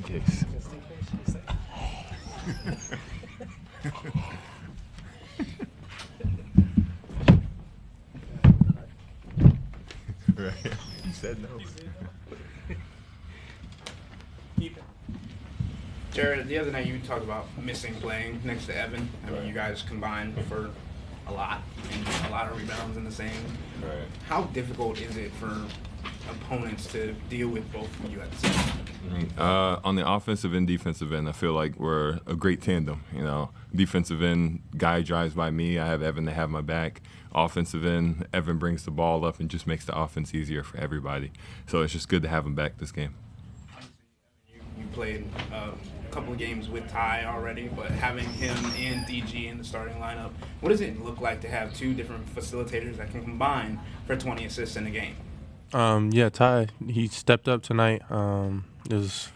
case. Just in case you say. Right. You said no. Jarrett, the other night you talked about missing playing next to Evan. I mean, you guys combined for a lot and a lot of rebounds in the same. Right. How difficult is it for opponents to deal with both of you at the same time? On the offensive and defensive end, I feel like we're a great tandem. You know, defensive end, guy drives by me. I have Evan to have my back. Offensive end, Evan brings the ball up and just makes the offense easier for everybody. So it's just good to have him back this game. You played a couple of games with Ty already, but having him and DG in the starting lineup, what does it look like to have two different facilitators that can combine for 20 assists in a game? Yeah, Ty, he stepped up tonight. It was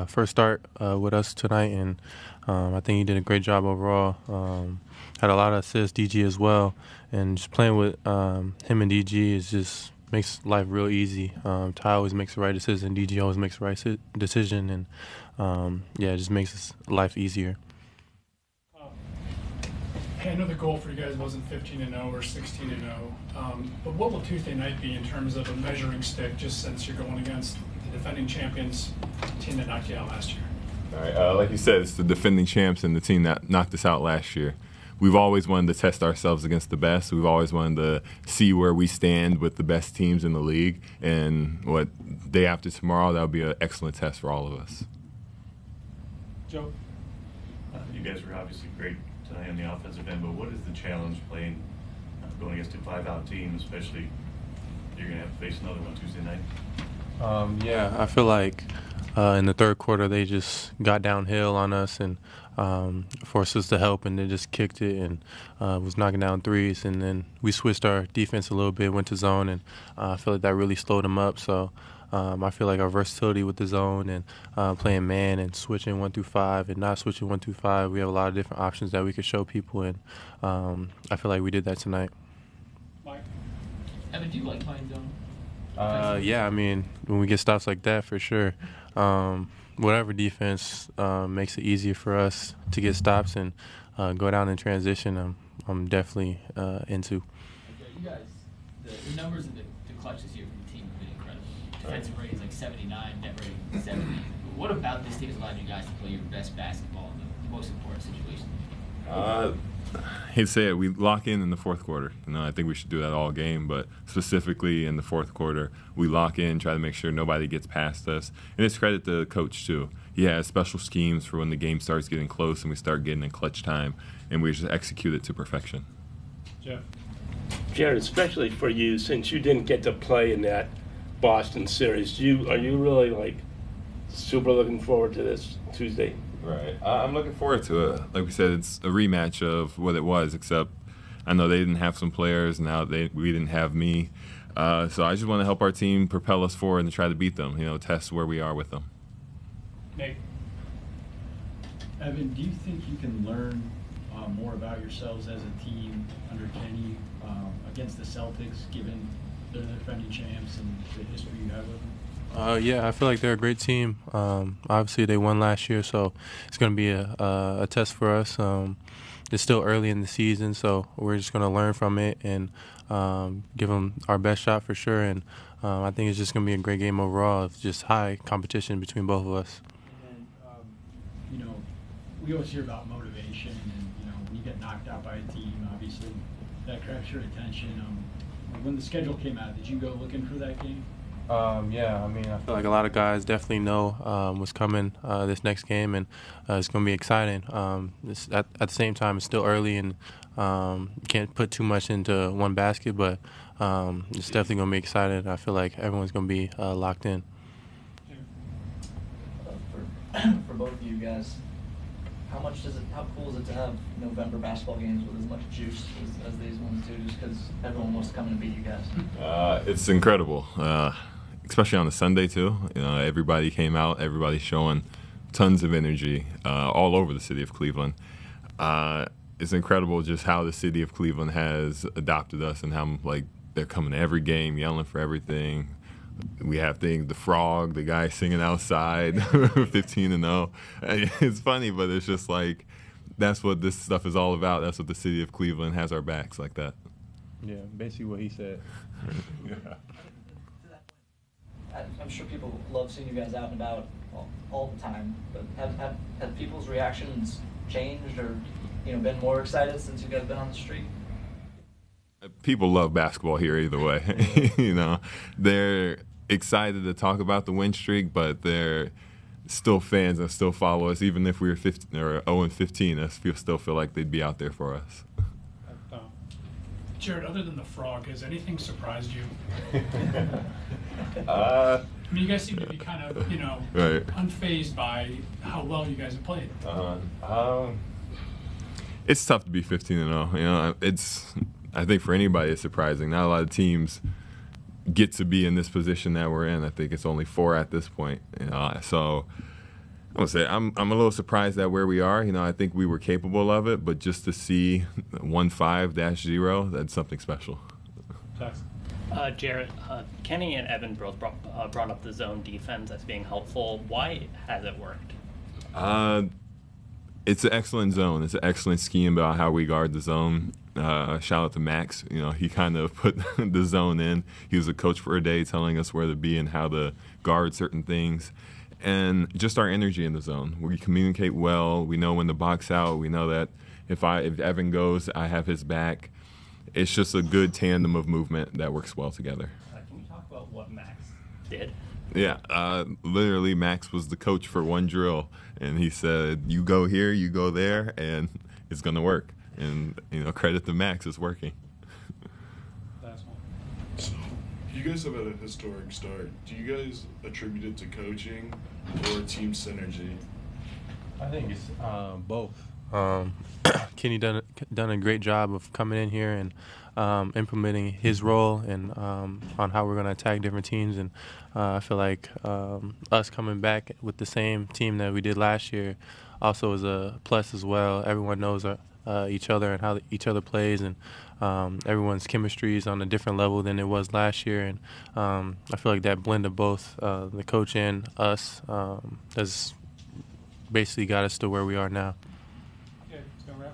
first start with us tonight, and I think he did a great job overall. Had a lot of assists, DG as well, and just playing with him and DG is just makes life real easy. Ty always makes the right decision, DG always makes the right decision, and yeah, it just makes life easier. Hey, I know the goal for you guys wasn't 15-0 or 16-0, but what will Tuesday night be in terms of a measuring stick, just since you're going against the defending champions team that knocked you out last year? All right. Like you said, it's the defending champs and the team that knocked us out last year. We've always wanted to test ourselves against the best. We've always wanted to see where we stand with the best teams in the league. And day after tomorrow, that'll be an excellent test for all of us. Joe? You guys were obviously great tonight on the offensive end, but what is the challenge playing going against a 5-out team, especially you're going to have to face another one Tuesday night? Yeah, I feel like in the third quarter they just got downhill on us and forced us to help, and they just kicked it and was knocking down threes. And then we switched our defense a little bit, went to zone, and I feel like that really slowed them up. So I feel like our versatility with the zone and playing man and switching 1 through 5 and not switching 1 through 5, we have a lot of different options that we could show people, and I feel like we did that tonight. Mike? Evan, do you like playing zone? Yeah, I mean, when we get stops like that, for sure. Whatever defense makes it easier for us to get stops and go down in transition, I'm definitely into. Okay, you guys, the numbers in the clutch this year from the team have been incredible. Defensive rating is like 79, net rating 70. What about this team has allowed you guys to play your best basketball in the most important situation? I hate to say it, we lock in the fourth quarter. You know, I think we should do that all game, but specifically in the fourth quarter, we lock in, try to make sure nobody gets past us. And it's credit to the coach, too. He has special schemes for when the game starts getting close and we start getting in clutch time, and we just execute it to perfection. Jeff? Jarrett, especially for you, since you didn't get to play in that Boston series, are you really super looking forward to this Tuesday? Right. I'm looking forward to it. Like we said, it's a rematch of what it was, except I know they didn't have some players. Now we didn't have me. So I just want to help our team propel us forward and try to beat them, test where we are with them. Nate? Evan, do you think you can learn more about yourselves as a team under Kenny against the Celtics, given they're the defending champs and the history you have with them? Yeah, I feel like they're a great team. Obviously, they won last year, so it's going to be a test for us. It's still early in the season, so we're just going to learn from it and give them our best shot for sure. And I think it's just going to be a great game overall. It's just high competition between both of us. And we always hear about motivation, and when you get knocked out by a team, obviously that grabs your attention. When the schedule came out, did you go looking for that game? Yeah, I mean, I feel like a lot of guys definitely know what's coming this next game, and it's going to be exciting. At the same time, it's still early, and you can't put too much into one basket, but it's definitely going to be exciting. I feel like everyone's going to be locked in. For both of you guys, how cool is it to have November basketball games with as much juice as these ones do, just because everyone wants to come in and beat you guys? It's incredible, especially on a Sunday too. Everybody came out, everybody's showing tons of energy all over the city of Cleveland. It's incredible just how the city of Cleveland has adopted us and how they're coming to every game, yelling for everything. we have things, the frog, the guy singing outside, 15-0. It's funny, but it's just like that's what this stuff is all about. That's what the city of Cleveland has our backs like that. Yeah, basically what he said. Yeah. I'm sure people love seeing you guys out and about all the time, but have people's reactions changed or been more excited since you guys been on the street? People love basketball here either way. They're excited to talk about the win streak, but they're still fans and still follow us, even if we were 15 or 0-15. I still feel like they'd be out there for us. Jarrett, other than the frog, has anything surprised you? I mean, you guys seem to be kind of, right. unfazed by how well you guys have played. It's tough to be 15-0. I think for anybody it's surprising. Not a lot of teams get to be in this position that we're in. I think it's only 4 at this point. So I would say I'm a little surprised at where we are. I think we were capable of it, but just to see 1-5-0, that's something special. Jarrett, Kenny and Evan both brought up the zone defense as being helpful. Why has it worked? It's an excellent zone. It's an excellent scheme about how we guard the zone. Shout out to Max. He kind of put the zone in. He was a coach for a day telling us where to be and how to guard certain things. And just our energy in the zone. We communicate well. We know when to box out. We know that if Evan goes, I have his back. It's just a good tandem of movement that works well together. Can you talk about what Max did? Yeah, literally Max was the coach for one drill, and he said, you go here, you go there, and it's going to work. And, credit to Max, it's working. So, you guys have had a historic start. Do you guys attribute it to coaching or team synergy? I think it's both. Kenny done a great job of coming in here and implementing his role and on how we're going to attack different teams. And I feel like us coming back with the same team that we did last year also is a plus as well. Everyone knows each other and how each other plays, and everyone's chemistry is on a different level than it was last year. And I feel like that blend of both the coach and us has basically got us to where we are now. Yeah, it's going to